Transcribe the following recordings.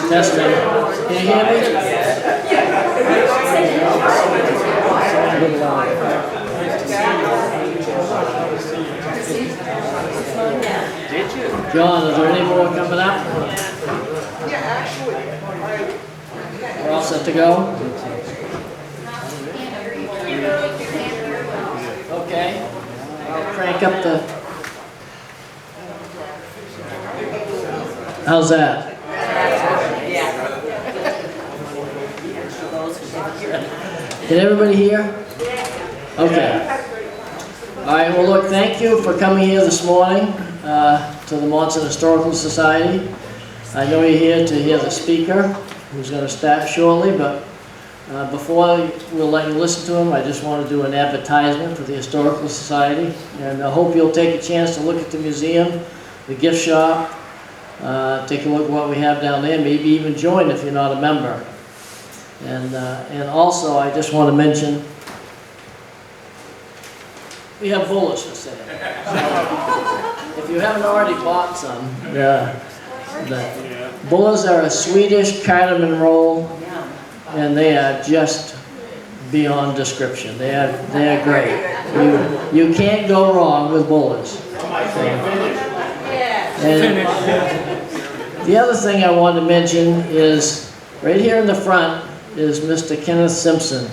Testing. Can you hear me? A little louder. John, is there any more coming up? We're all set to go? Okay. I'll crank up the... How's that? Can everybody hear? Okay. All right, well look, thank you for coming here this morning to the Monson Historical Society. I know you're here to hear the speaker, who's going to start shortly, but before we'll let you listen to him, I just want to do an advertisement for the Historical Society. And I hope you'll take a chance to look at the museum, the gift shop, take a look at what we have down there, maybe even join if you're not a member. And also, I just want to mention, we have bullets for sale. So, if you haven't already bought some, the bullets are a Swedish cardamom roll, and they are just beyond description. They are great. You can't go wrong with bullets. And the other thing I want to mention is right here in the front is Mr. Kenneth Simpson.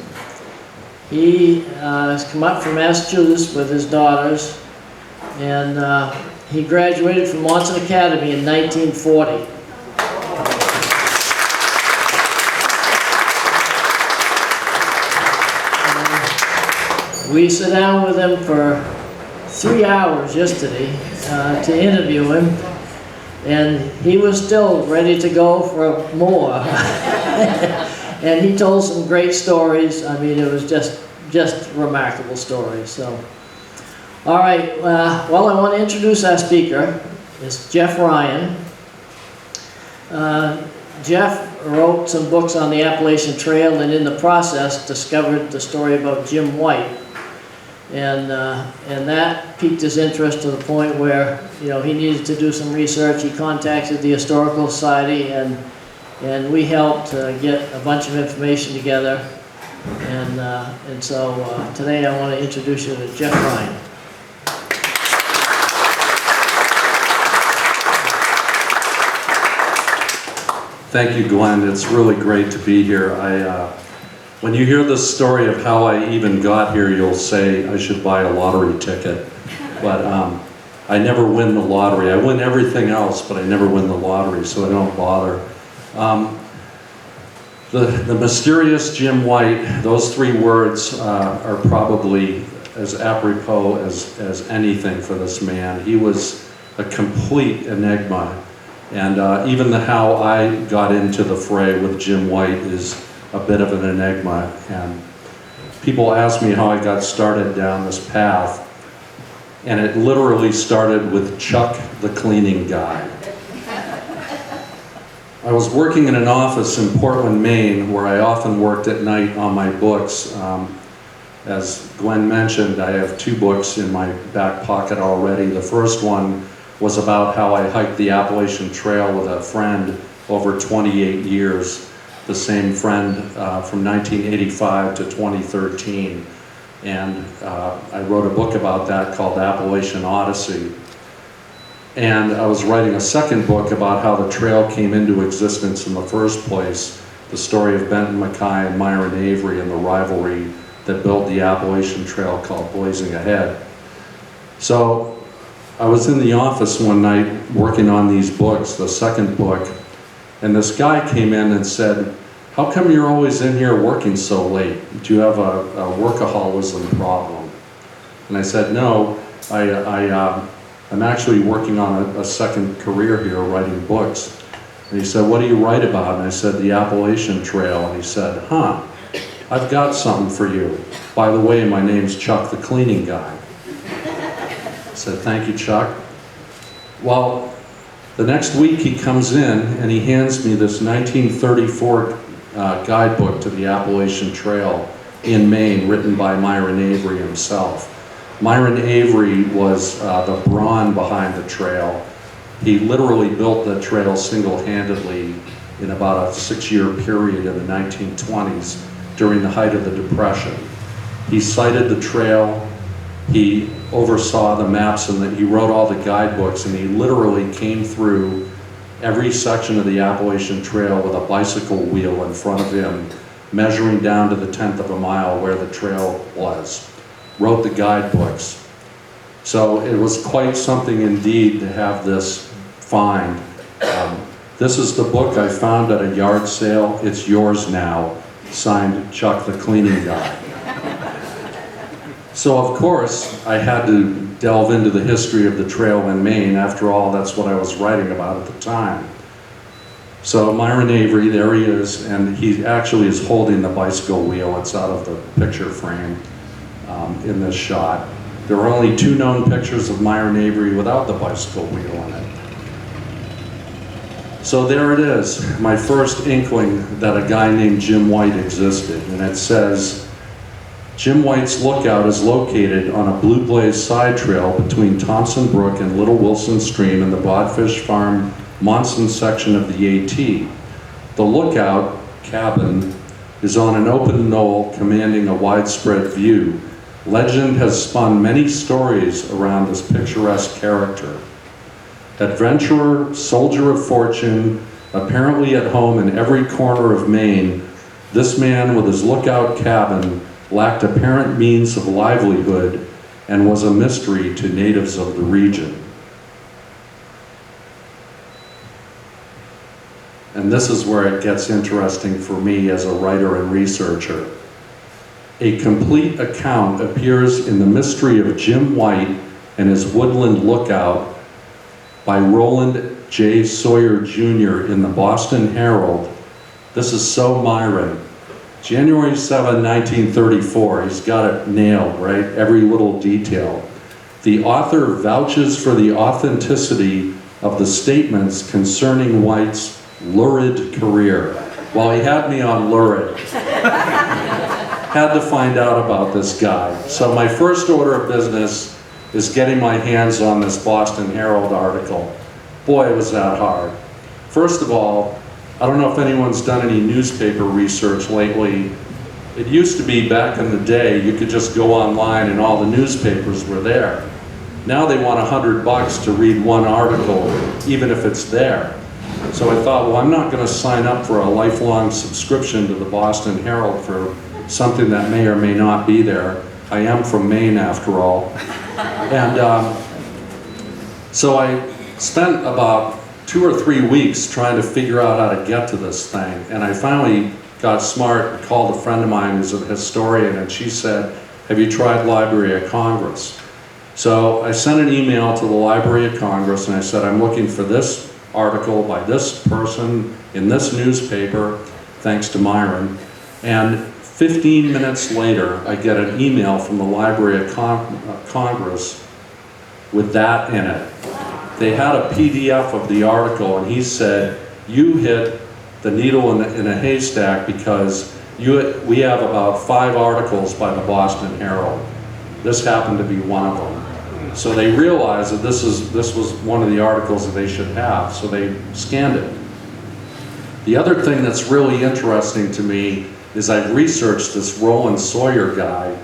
He has come up from Massachusetts with his daughters, and he graduated from Monson Academy in 1940. We sat down with him for 3 hours yesterday to interview him, and he was still ready to go for more. And he told some great stories. I mean, it was just remarkable stories. So, all right. Well, I want to introduce our speaker. It's Jeff Ryan. Jeff wrote some books on the Appalachian Trail, and in the process discovered the story about Jim White. And that piqued his interest to the point where, you know, he needed to do some research. He contacted the Historical Society, and we helped get a bunch of information together. And so today I want to introduce you to Jeff Ryan. Thank you, Glenn. It's really great to be here. When you hear the story of how I even got here, you'll say I should buy a lottery ticket. But I never win the lottery. I win everything else, but I never win the lottery, so I don't bother. The mysterious Jim White, those 3 words are probably as apropos as anything for this man. He was a complete enigma. And even how I got into the fray with Jim White is a bit of an enigma. And people ask me how I got started down this path. And it literally started with Chuck the cleaning guy. I was working in an office in Portland, Maine, where I often worked at night on my books. As Glenn mentioned, I have 2 books in my back pocket already. The first one was about how I hiked the Appalachian Trail with a friend over 28 years, the same friend from 1985 to 2013. And I wrote a book about that called Appalachian Odyssey. And I was writing a second book about how the trail came into existence in the first place, the story of Benton Mackay and Myron Avery and the rivalry that built the Appalachian Trail called Blazing Ahead. So I was in the office one night working on these books, the second book, and this guy came in and said, "How come you're always in here working so late? Do you have a workaholism problem?" And I said, "No, I'm actually working on a second career here, writing books." And he said, "What do you write about?" And I said, "The Appalachian Trail." And he said, "Huh, I've got something for you. By the way, my name's Chuck the cleaning guy." I said, "Thank you, Chuck." Well, the next week he comes in and he hands me this 1934 guidebook to the Appalachian Trail in Maine, written by Myron Avery himself. Myron Avery was the brawn behind the trail. He literally built the trail single-handedly in about a 6-year period in the 1920s during the height of the Depression. He sited the trail, he oversaw the maps, and he wrote all the guidebooks, and he literally came through every section of the Appalachian Trail with a bicycle wheel in front of him, measuring down to the 1/10 of a mile where the trail was. Wrote the guidebooks. So it was quite something indeed to have this find. This is the book I found at a yard sale. It's yours now. Signed, Chuck the cleaning guy. So of course, I had to delve into the history of the trail in Maine. After all, that's what I was writing about at the time. So Myron Avery, there he is, and he actually is holding the bicycle wheel. It's out of the picture frame in this shot. There are only 2 known pictures of Myron Avery without the bicycle wheel in it. So there it is, my first inkling that a guy named Jim White existed. And it says, Jim White's Lookout is located on a Blue Blaze side trail between Thompson Brook and Little Wilson Stream in the Bodfish Farm Monson section of the AT. The Lookout cabin is on an open knoll commanding a widespread view. Legend has spun many stories around this picturesque character. Adventurer, soldier of fortune, apparently at home in every corner of Maine, this man with his lookout cabin lacked apparent means of livelihood and was a mystery to natives of the region. And this is where it gets interesting for me as a writer and researcher. A complete account appears in The Mystery of Jim White and His Woodland Lookout by Roland J. Sawyer Jr. in the Boston Herald. This is so Myron. January 7, 1934, he's got it nailed, right? Every little detail. The author vouches for the authenticity of the statements concerning White's lurid career. Well, he had me on lurid. Had to find out about this guy. So my first order of business is getting my hands on this Boston Herald article. Boy, was that hard. First of all, I don't know if anyone's done any newspaper research lately. It used to be back in the day, you could just go online and all the newspapers were there. Now they want $100 to read one article, even if it's there. So I thought, well, I'm not going to sign up for a lifelong subscription to the Boston Herald for something that may or may not be there. I am from Maine, after all. And so I spent about 2 or 3 weeks trying to figure out how to get to this thing. And I finally got smart, called a friend of mine who's a historian, and she said, have you tried Library of Congress? So I sent an email to the Library of Congress and I said, I'm looking for this article by this person in this newspaper, thanks to Myron. And 15 minutes later, I get an email from the Library of Congress with that in it. They had a PDF of the article, and he said, you hit the needle in a haystack because we have about 5 articles by the Boston Herald. This happened to be one of them. So they realized that this was one of the articles that they should have, so they scanned it. The other thing that's really interesting to me is I've researched this Roland Sawyer guy,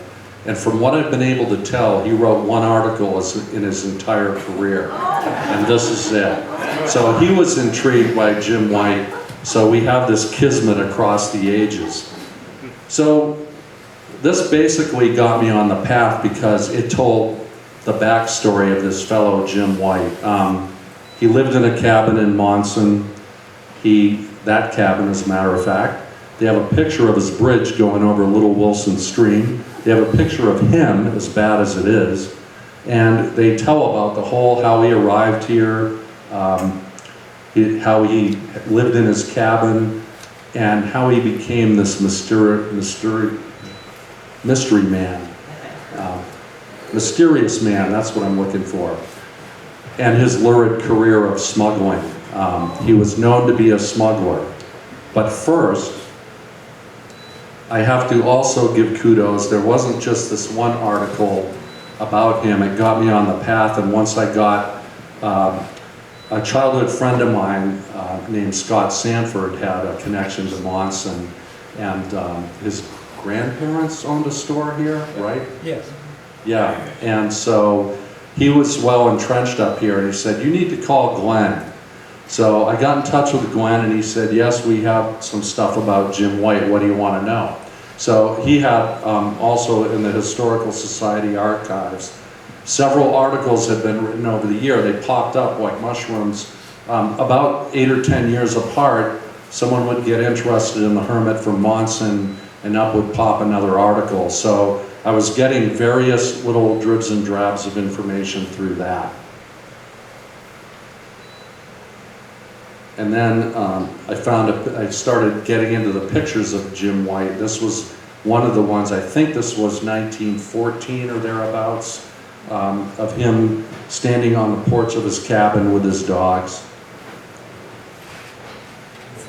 and from what I've been able to tell, he wrote 1 article in his entire career, and this is it. So he was intrigued by Jim White, so we have this kismet across the ages. So this basically got me on the path because it told the backstory of this fellow Jim White. He lived in a cabin in Monson. That cabin, as a matter of fact, they have a picture of his bridge going over Little Wilson Stream. They have a picture of him, as bad as it is, and they tell about how he arrived here, how he lived in his cabin, and how he became this mystery man. Mysterious man, that's what I'm looking for. And his lurid career of smuggling. He was known to be a smuggler. But first, I have to also give kudos. There wasn't just this one article about him. It got me on the path, and once I got a childhood friend of mine named Scott Sanford had a connection to Monson, and his grandparents owned a store here, right? Yes. Yeah, and so he was well entrenched up here, and he said, you need to call Glenn. So I got in touch with Glenn, and he said, yes, we have some stuff about Jim White, what do you want to know? So he had also in the Historical Society archives, several articles had been written over the year. They popped up like mushrooms. About 8 or 10 years apart, someone would get interested in the Hermit from Monson, and up would pop another article. So I was getting various little dribs and drabs of information through that. And then I started getting into the pictures of Jim White. This was one of the ones, I think this was 1914 or thereabouts, of him standing on the porch of his cabin with his dogs.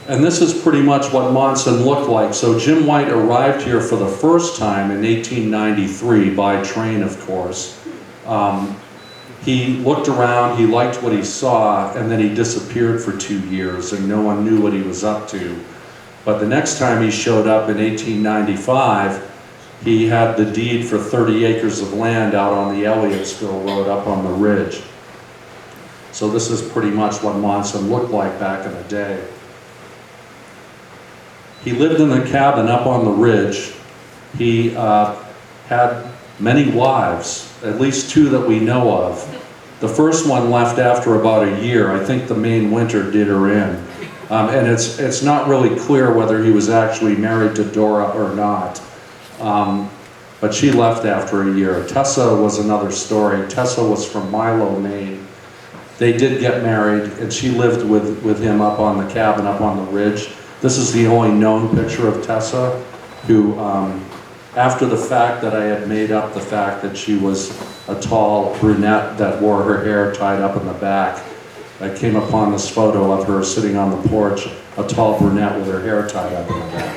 And this is pretty much what Monson looked like. So Jim White arrived here for the first time in 1893 by train, of course. He looked around, he liked what he saw, and then he disappeared for 2 years, and no one knew what he was up to. But the next time he showed up in 1895, he had the deed for 30 acres of land out on the Elliotsville Road up on the ridge. So this is pretty much what Monson looked like back in the day. He lived in a cabin up on the ridge. He had many wives, at least 2 that we know of. The first one left after about a year. I think the main winter did her in. And it's not really clear whether he was actually married to Dora or not. But she left after a year. Tessa was another story. Tessa was from Milo, Maine. They did get married, and she lived with him up on the cabin, up on the ridge. This is the only known picture of Tessa, who, after the fact that I had made up the fact that she was a tall brunette that wore her hair tied up in the back, I came upon this photo of her sitting on the porch, a tall brunette with her hair tied up in the back.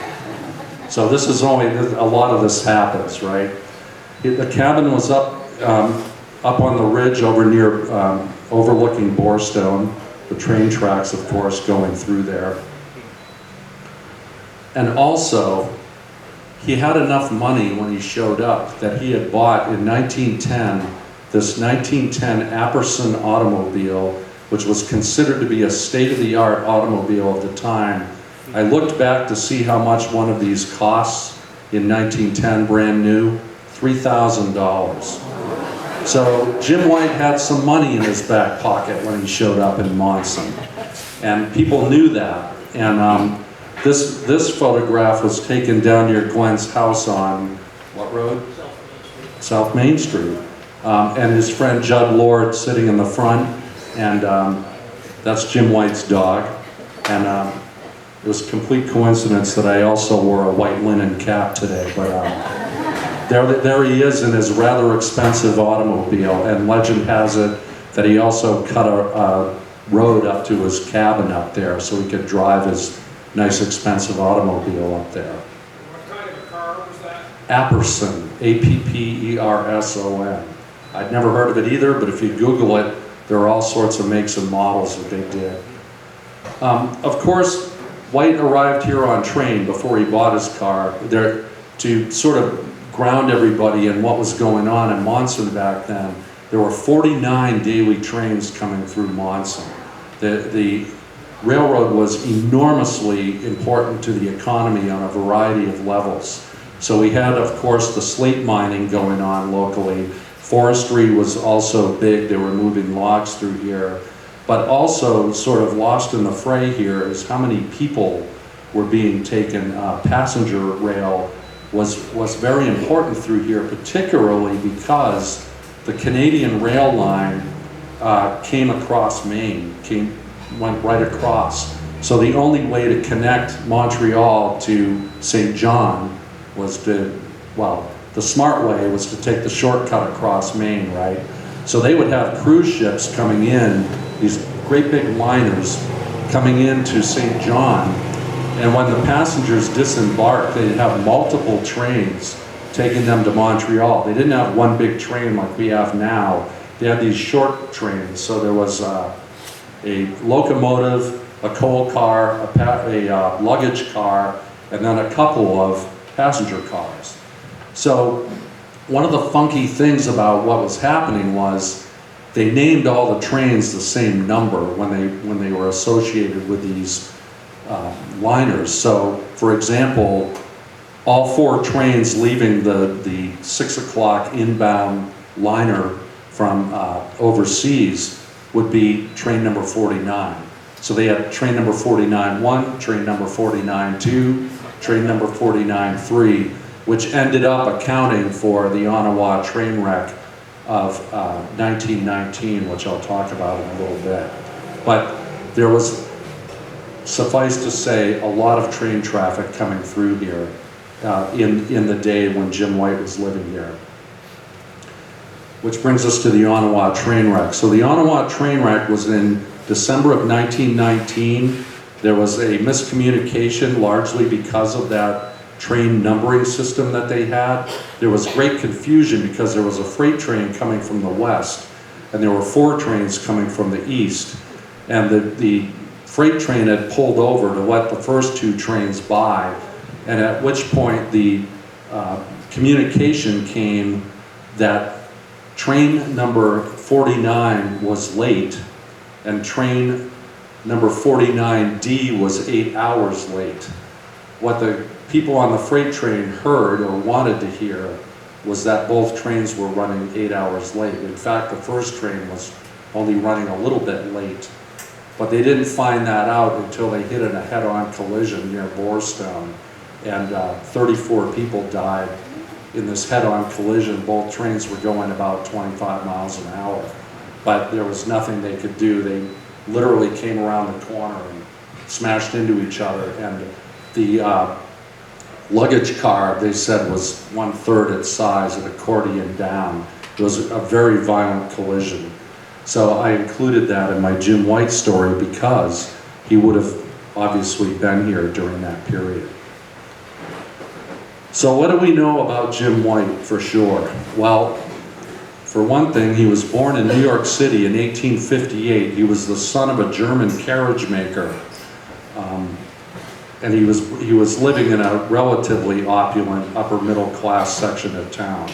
So this is only, a lot of this happens, right? The cabin was up on the ridge over near, overlooking Borestone, the train tracks, of course, going through there. And also, he had enough money when he showed up that he had bought in 1910 this 1910 Apperson automobile, which was considered to be a state-of-the-art automobile of the time. I looked back to see how much one of these costs in 1910, brand new, $3,000. So Jim White had some money in his back pocket when he showed up in Monson, and people knew that. And this photograph was taken down near Glenn's house on what road? South Main Street. And his friend Judd Lord sitting in the front, and that's Jim White's dog. And it was a complete coincidence that I also wore a white linen cap today, but there he is in his rather expensive automobile, and legend has it that he also cut a road up to his cabin up there so he could drive his nice expensive automobile up there. What kind of a car was that? Apperson, A-P-P-E-R-S-O-N. I'd never heard of it either, but if you Google it, there are all sorts of makes and models that they did. Of course, White arrived here on train before he bought his car there to sort of ground everybody in what was going on in Monson back then. There were 49 daily trains coming through Monson. The railroad was enormously important to the economy on a variety of levels. So we had, of course, the slate mining going on locally. Forestry was also big. They were moving logs through here. But also, sort of lost in the fray here is how many people were being taken. Passenger rail was very important through here, particularly because the Canadian rail line came across Maine, went right across. So the only way to connect Montreal to St. John was to, well, the smart way was to take the shortcut across Maine, right? So they would have cruise ships coming in, these great big liners coming into St. John, and when the passengers disembarked, they'd have multiple trains taking them to Montreal. They didn't have one big train like we have now. They had these short trains. So there was a locomotive, a coal car, a luggage car, and then a couple of passenger cars. So one of the funky things about what was happening was they named all the trains the same number when they were associated with these liners. So, for example, all 4 trains leaving the 6 o'clock inbound liner from overseas would be train number 49. So they had train number 49-1, train number 49-2, train number 49-3, which ended up accounting for the Ottawa train wreck of 1919, which I'll talk about in a little bit. But there was, suffice to say, a lot of train traffic coming through here in the day when Jim White was living here. Which brings us to the Ottawa train wreck. So the Ottawa train wreck was in December of 1919. There was a miscommunication largely because of that train numbering system that they had. There was great confusion because there was a freight train coming from the west and there were 4 trains coming from the east. And the freight train had pulled over to let the first 2 trains by, and at which point the communication came that train number 49 was late and train number 49D was 8 hours late. What the people on the freight train heard or wanted to hear was that both trains were running 8 hours late. In fact, the first train was only running a little bit late, but they didn't find that out until they hit in a head-on collision near Boorstone, and 34 people died in this head-on collision. Both trains were going about 25 miles an hour, but there was nothing they could do. They literally came around the corner and smashed into each other, and the luggage car, they said, was 1/3 its size, an accordion down. It was a very violent collision. So I included that in my Jim White story because he would have obviously been here during that period. So what do we know about Jim White for sure? Well, for one thing, he was born in New York City in 1858. He was the son of a German carriage maker. And he was living in a relatively opulent upper middle class section of town.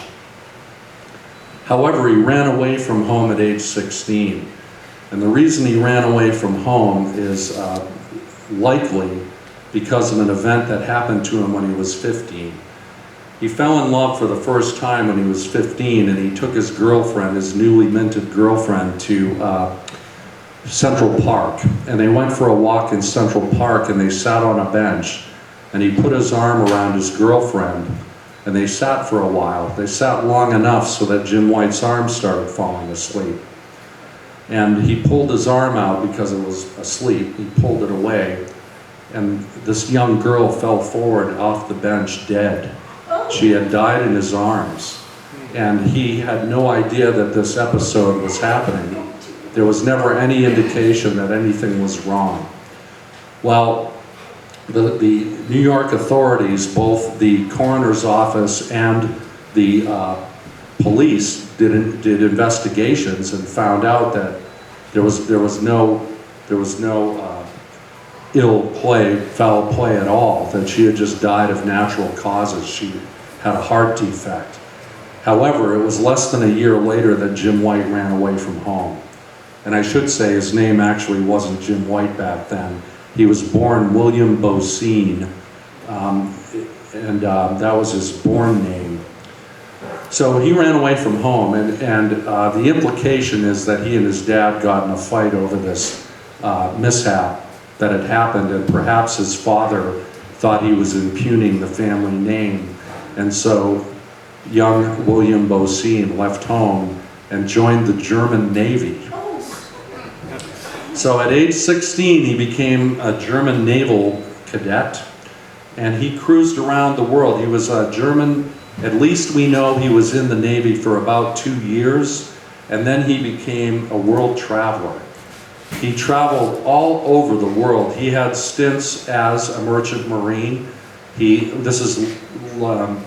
However, he ran away from home at age 16. And the reason he ran away from home is likely because of an event that happened to him when he was 15. He fell in love for the first time when he was 15, and he took his girlfriend, his newly minted girlfriend, to Central Park. And they went for a walk in Central Park, and they sat on a bench, and he put his arm around his girlfriend, and they sat for a while. They sat long enough so that Jim White's arm started falling asleep. And he pulled his arm out because it was asleep. He pulled it away, and this young girl fell forward off the bench dead. She had died in his arms, and he had no idea that this episode was happening. There was never any indication that anything was wrong. Well, the New York authorities, both the coroner's office and the police, did investigations and found out that there was no foul play at all, that she had just died of natural causes. She had a heart defect. However, it was less than a year later that Jim White ran away from home. And I should say his name actually wasn't Jim White back then. He was born William Bosine, and that was his born name. So he ran away from home, and the implication is that he and his dad got in a fight over this mishap that had happened, and perhaps his father thought he was impugning the family name, and so young William Bosine left home and joined the German Navy. So at age 16, he became a German naval cadet, and he cruised around the world. He was a German, at least we know he was in the Navy for about 2 years, and then he became a world traveler. He traveled all over the world. He had stints as a merchant marine. This is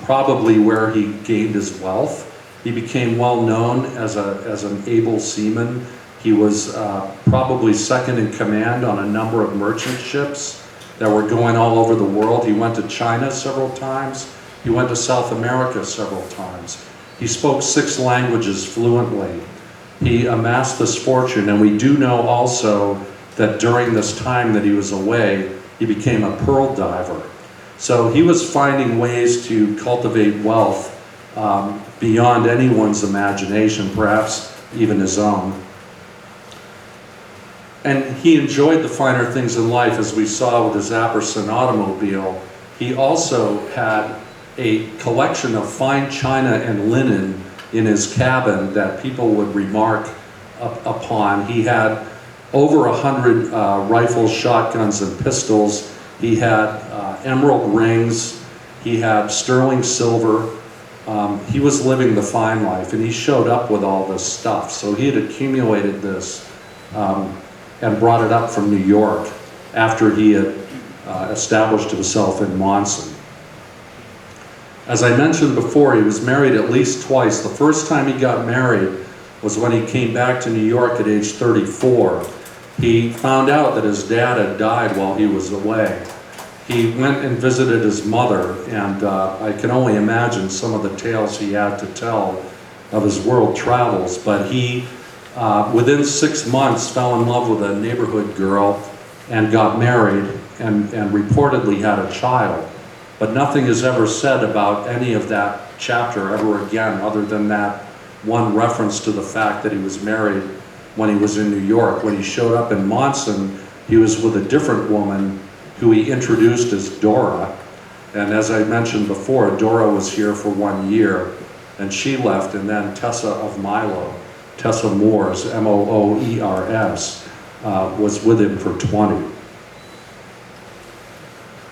probably where he gained his wealth. He became well known as an able seaman. He was probably second in command on a number of merchant ships that were going all over the world. He went to China several times. He went to South America several times. He spoke 6 languages fluently. He amassed this fortune, and we do know also that during this time that he was away, he became a pearl diver. So he was finding ways to cultivate wealth beyond anyone's imagination, perhaps even his own. And he enjoyed the finer things in life, as we saw with his Apperson automobile. He also had a collection of fine china and linen in his cabin that people would remark upon. He had over 100 rifles, shotguns, and pistols. He had emerald rings. He had sterling silver. He was living the fine life, and he showed up with all this stuff. So he had accumulated this and brought it up from New York after he had established himself in Monson. As I mentioned before, he was married at least twice. The first time he got married was when he came back to New York at age 34. He found out that his dad had died while he was away. He went and visited his mother, and I can only imagine some of the tales he had to tell of his world travels. But he, within 6 months, fell in love with a neighborhood girl and got married and reportedly had a child. But nothing is ever said about any of that chapter ever again, other than that one reference to the fact that he was married when he was in New York. When he showed up in Monson, he was with a different woman who he introduced as Dora. And as I mentioned before, Dora was here for 1 year, and she left, and then Tessa of Milo, Tessa Moores, M-O-O-E-R-S, was with him for 20.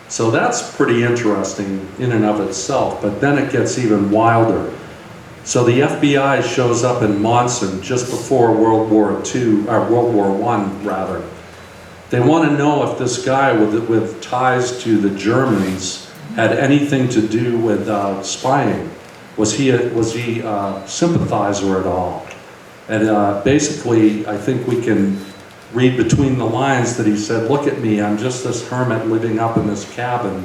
So that's pretty interesting in and of itself, but then it gets even wilder. So the FBI shows up in Monson just before World War I, rather. They want to know if this guy with ties to the Germans had anything to do with spying. Was he a sympathizer at all? And basically, I think we can read between the lines that he said, "Look at me, I'm just this hermit living up in this cabin.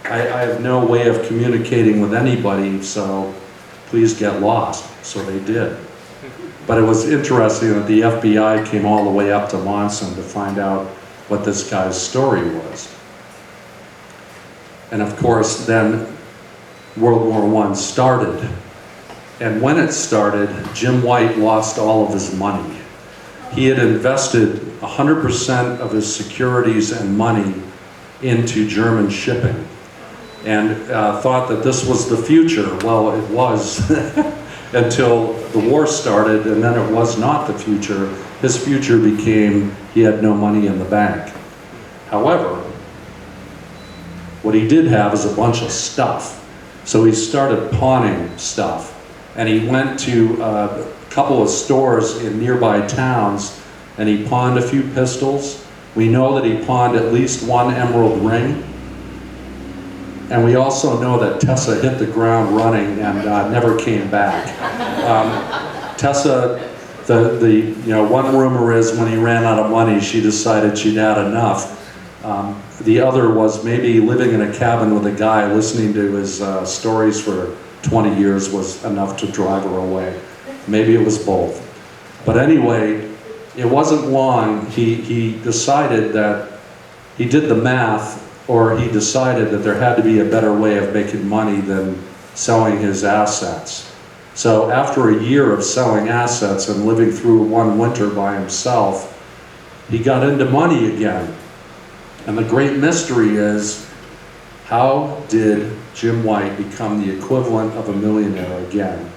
I have no way of communicating with anybody, so please get lost." So they did. But it was interesting that the FBI came all the way up to Monson to find out what this guy's story was. And of course, then World War I started. And when it started, Jim White lost all of his money. He had invested 100% of his securities and money into German shipping and thought that this was the future. Well, it was until the war started, and then it was not the future. His future became he had no money in the bank. However, what he did have is a bunch of stuff. So he started pawning stuff, and he went to a couple of stores in nearby towns, and he pawned a few pistols. We know that he pawned at least 1 emerald ring. And we also know that Tessa hit the ground running and never came back. Tessa, one rumor is when he ran out of money, she decided she'd had enough. The other was maybe living in a cabin with a guy listening to his stories for 20 years was enough to drive her away. Maybe it was both. But anyway, it wasn't long. He decided that he did the math, or he decided that there had to be a better way of making money than selling his assets. So after a year of selling assets and living through one winter by himself, he got into money again. And the great mystery is, how did Jim White become the equivalent of a millionaire again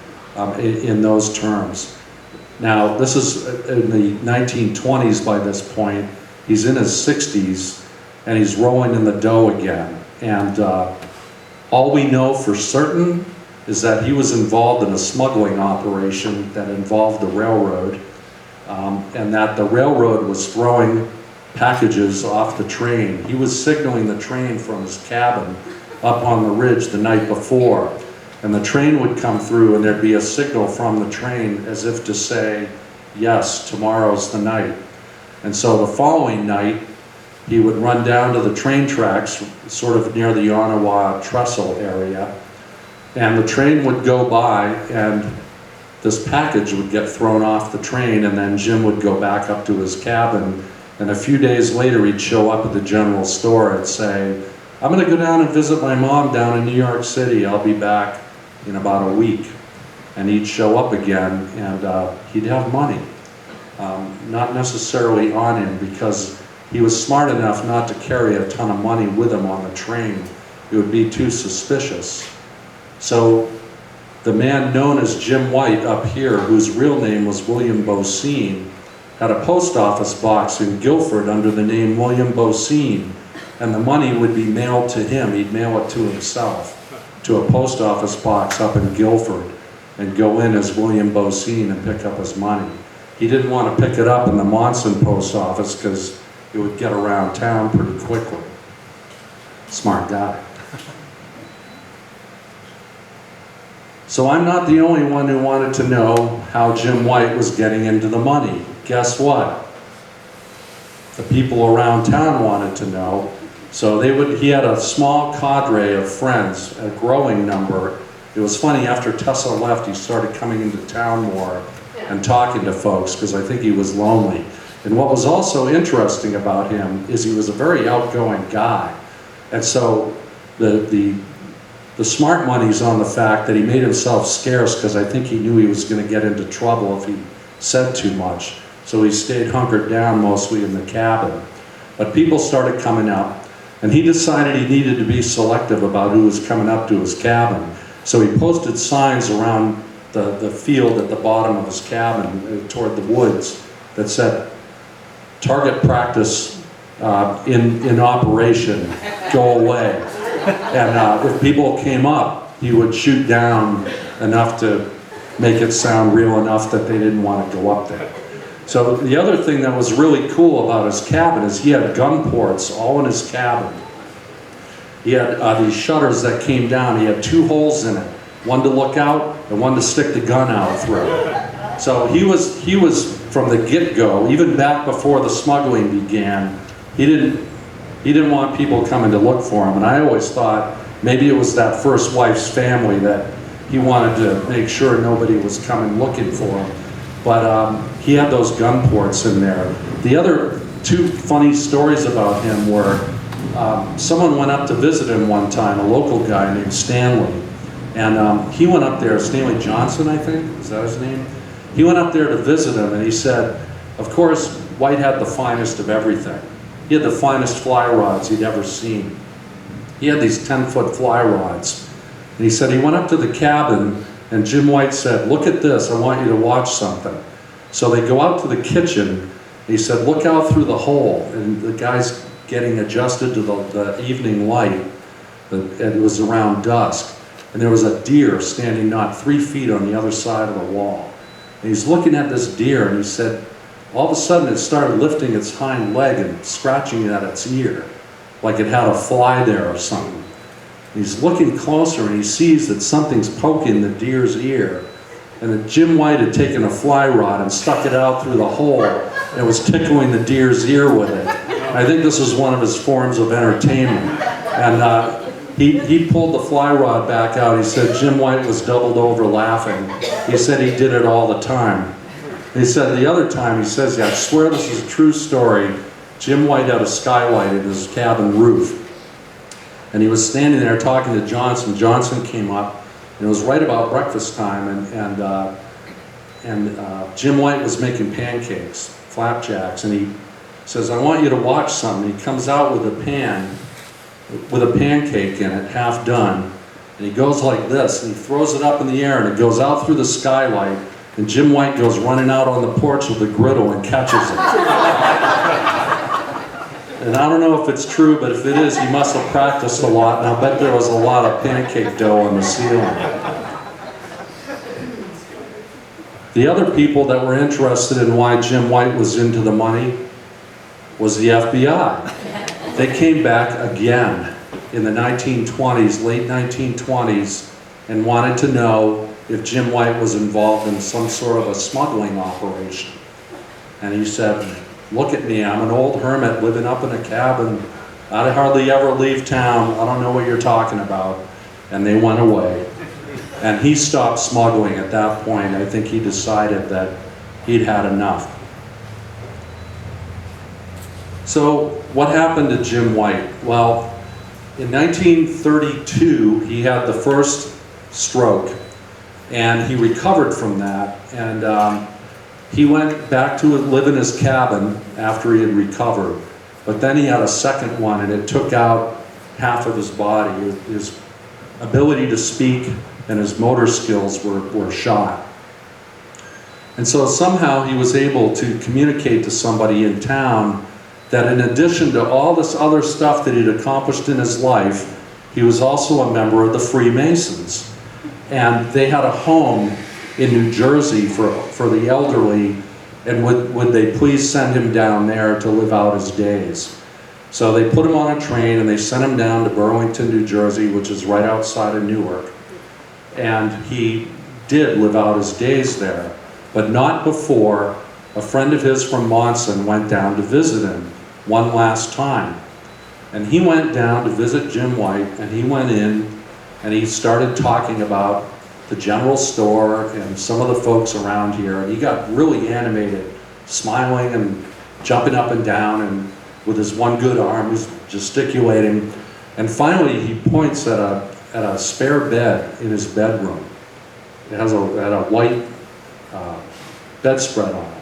in those terms? Now, this is in the 1920s by this point. He's in his 60s, and he's rolling in the dough again. And all we know for certain is that he was involved in a smuggling operation that involved the railroad, and that the railroad was throwing packages off the train. He was signaling the train from his cabin up on the ridge the night before. And the train would come through and there'd be a signal from the train as if to say, yes, tomorrow's the night. And so the following night, he would run down to the train tracks, sort of near the Yarnawa Trestle area, and the train would go by and this package would get thrown off the train, and then Jim would go back up to his cabin, and a few days later he'd show up at the general store and say, I'm going to go down and visit my mom down in New York City. I'll be back in about a week. And he'd show up again, and he'd have money. Not necessarily on him, because he was smart enough not to carry a ton of money with him on the train. It would be too suspicious. So the man known as Jim White up here, whose real name was William Bosine, had a post office box in Guilford under the name William Bosine, and the money would be mailed to him. He'd mail it to himself, to a post office box up in Guilford, and go in as William Bosine and pick up his money. He didn't want to pick it up in the Monson post office because it would get around town pretty quickly. Smart guy. So I'm not the only one who wanted to know how Jim White was getting into the money. Guess what? The people around town wanted to know. So he had a small cadre of friends, a growing number. It was funny, after Tessa left, he started coming into town more and talking to folks, because I think he was lonely. And what was also interesting about him is he was a very outgoing guy. And so the smart money's on the fact that he made himself scarce, because I think he knew he was going to get into trouble if he said too much. So he stayed hunkered down mostly in the cabin. But people started coming up, and he decided he needed to be selective about who was coming up to his cabin. So he posted signs around the field at the bottom of his cabin toward the woods that said, "Target practice in operation, go away." And if people came up, he would shoot down enough to make it sound real enough that they didn't want to go up there. So the other thing that was really cool about his cabin is he had gun ports all in his cabin. He had these shutters that came down. He had 2 holes in it, one to look out and one to stick the gun out through. So he was from the get-go, even back before the smuggling began, he didn't want people coming to look for him. And I always thought maybe it was that first wife's family that he wanted to make sure nobody was coming looking for him. But he had those gun ports in there. The other 2 funny stories about him were, someone went up to visit him one time, a local guy named Stanley. And he went up there, Stanley Johnson, I think, is that his name? He went up there to visit him, and he said, of course, White had the finest of everything. He had the finest fly rods he'd ever seen. He had these 10-foot fly rods. And he said he went up to the cabin, and Jim White said, look at this, I want you to watch something. So they go out to the kitchen, and he said, look out through the hole. And the guy's getting adjusted to the evening light, and it was around dusk. And there was a deer standing not 3 feet on the other side of the wall. And he's looking at this deer, and he said, all of a sudden it started lifting its hind leg and scratching it at its ear, like it had a fly there or something. And he's looking closer, and he sees that something's poking the deer's ear, and that Jim White had taken a fly rod and stuck it out through the hole and was tickling the deer's ear with it. I think this was one of his forms of entertainment. And he pulled the fly rod back out. He said Jim White was doubled over laughing. He said he did it all the time. He said the other time, he says, yeah, I swear this is a true story, Jim White had a skylight in his cabin roof. And he was standing there talking to Johnson. Johnson came up, and it was right about breakfast time, and Jim White was making pancakes, flapjacks, and he says, I want you to watch something. He comes out with a pan, with a pancake in it, half done, and he goes like this, and he throws it up in the air, and it goes out through the skylight, and Jim White goes running out on the porch with the griddle and catches it. And I don't know if it's true, but if it is, he must have practiced a lot, and I bet there was a lot of pancake dough on the ceiling. The other people that were interested in why Jim White was into the money was the FBI. They came back again in the 1920s, late 1920s, and wanted to know if Jim White was involved in some sort of a smuggling operation. And he said, look at me, I'm an old hermit living up in a cabin. I hardly ever leave town. I don't know what you're talking about. And they went away. And he stopped smuggling at that point. I think he decided that he'd had enough. So what happened to Jim White? Well, in 1932, he had the first stroke, and he recovered from that. And he went back to live in his cabin after he had recovered. But then he had a second one, and it took out half of his body. His ability to speak and his motor skills were shot. And so somehow he was able to communicate to somebody in town that in addition to all this other stuff that he'd accomplished in his life, he was also a member of the Freemasons. And they had a home in New Jersey for the elderly, and would they please send him down there to live out his days. So they put him on a train and they sent him down to Burlington, New Jersey, which is right outside of Newark. And he did live out his days there, but not before a friend of his from Monson went down to visit him one last time. And he went down to visit Jim White, and he went in and he started talking about the general store and some of the folks around here, and he got really animated, smiling and jumping up and down, and with his one good arm, he's gesticulating. And finally, he points at a spare bed in his bedroom. It had a white bedspread on it.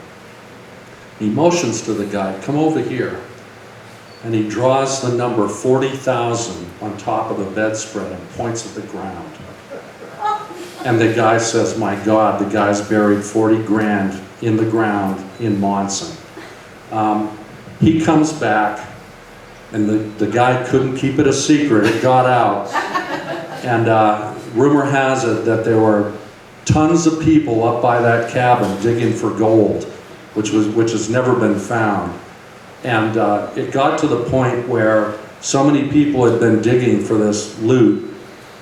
He motions to the guy, come over here. And he draws the number 40,000 on top of the bedspread and points at the ground. And the guy says, my God, the guy's buried 40 grand in the ground in Monson. He comes back, and the guy couldn't keep it a secret. It got out. And rumor has it that there were tons of people up by that cabin digging for gold, which has never been found. And it got to the point where so many people had been digging for this loot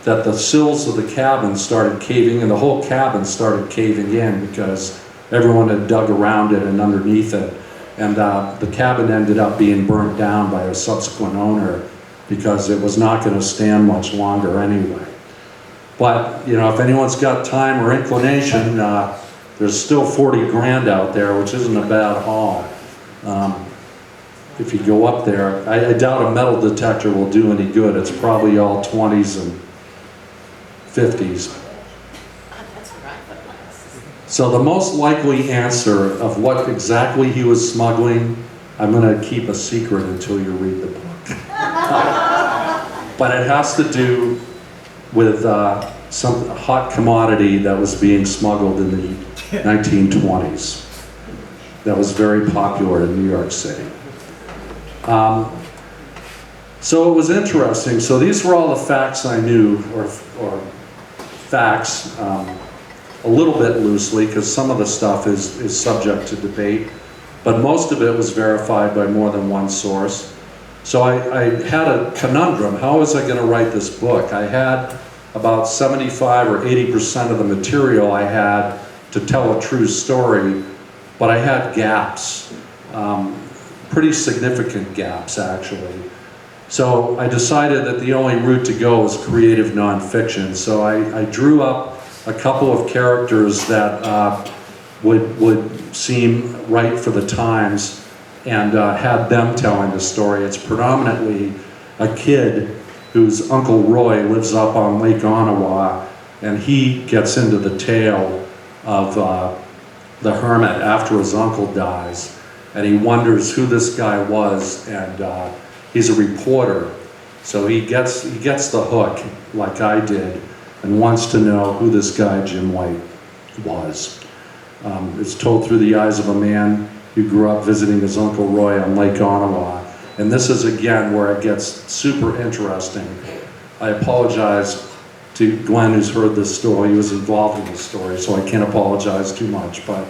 that the sills of the cabin started caving, and the whole cabin started caving in because everyone had dug around it and underneath it. And the cabin ended up being burnt down by a subsequent owner because it was not going to stand much longer anyway. But, you know, if anyone's got time or inclination, there's still 40 grand out there, which isn't a bad haul. If you go up there, I doubt a metal detector will do any good. It's probably all 20s and 50s. So the most likely answer of what exactly he was smuggling, I'm going to keep a secret until you read the book. But it has to do with some hot commodity that was being smuggled in the 1920s that was very popular in New York City. So it was interesting. So these were all the facts I knew, or facts, a little bit loosely, because some of the stuff is subject to debate, but most of it was verified by more than one source. So I had a conundrum. How was I going to write this book? I had about 75 or 80% of the material I had to tell a true story, but I had gaps, pretty significant gaps actually. So I decided that the only route to go was creative nonfiction. So I drew up a couple of characters that would seem right for the times, and had them telling the story. It's predominantly a kid whose Uncle Roy lives up on Lake Onawa, and he gets into the tale of the hermit after his uncle dies, and he wonders who this guy was, and he's a reporter, so he gets the hook like I did, and wants to know who this guy Jim White was. It's told through the eyes of a man who grew up visiting his Uncle Roy on Lake Onawa. And this is again where it gets super interesting. I apologize to Glenn who's heard this story. He was involved in this story, so I can't apologize too much. But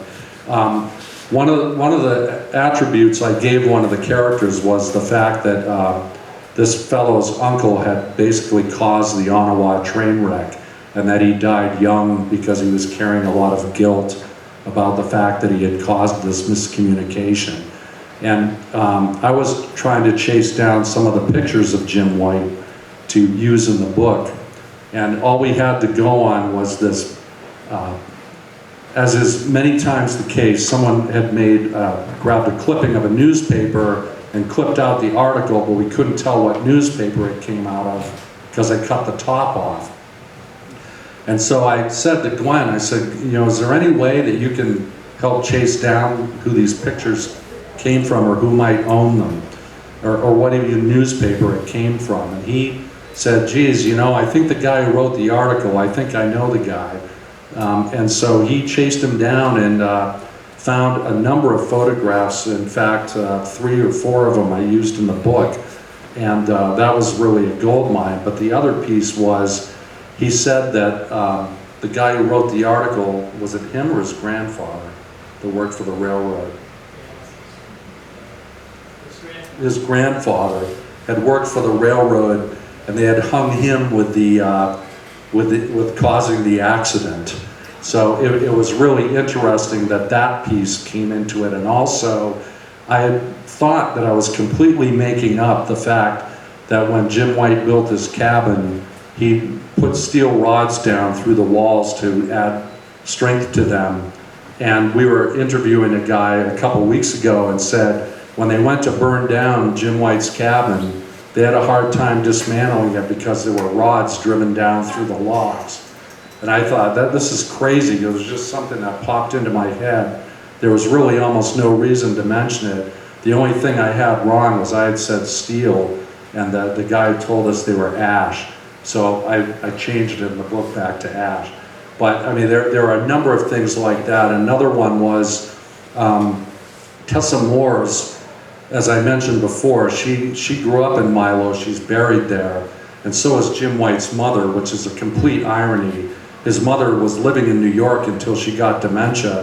one of the attributes I gave one of the characters was the fact that this fellow's uncle had basically caused the Ottawa train wreck, and that he died young because he was carrying a lot of guilt about the fact that he had caused this miscommunication. And I was trying to chase down some of the pictures of Jim White to use in the book, and all we had to go on was this, as is many times the case, someone had grabbed a clipping of a newspaper and clipped out the article, but we couldn't tell what newspaper it came out of because I cut the top off. And so I said to Gwen, I said, you know, is there any way that you can help chase down who these pictures came from or who might own them, or what even newspaper it came from? And he said, geez, you know, I think the guy who wrote the article, I think I know the guy. And so he chased him down and found a number of photographs. In fact, 3 or 4 of them I used in the book. And that was really a gold mine. But the other piece was, he said that the guy who wrote the article, was it him or his grandfather that worked for the railroad? His grandfather had worked for the railroad, and they had hung him with with causing the accident. So it was really interesting that that piece came into it. And also, I had thought that I was completely making up the fact that when Jim White built his cabin, he put steel rods down through the walls to add strength to them. And we were interviewing a guy a couple weeks ago and said, when they went to burn down Jim White's cabin, they had a hard time dismantling it because there were rods driven down through the logs. And I thought, this is crazy. It was just something that popped into my head. There was really almost no reason to mention it. The only thing I had wrong was I had said steel, and the guy told us they were ash. So I changed it in the book back to ash. But I mean, there are a number of things like that. Another one was Tessa Moore's, as I mentioned before, she grew up in Milo, she's buried there, and so is Jim White's mother, which is a complete irony. His mother was living in New York until she got dementia,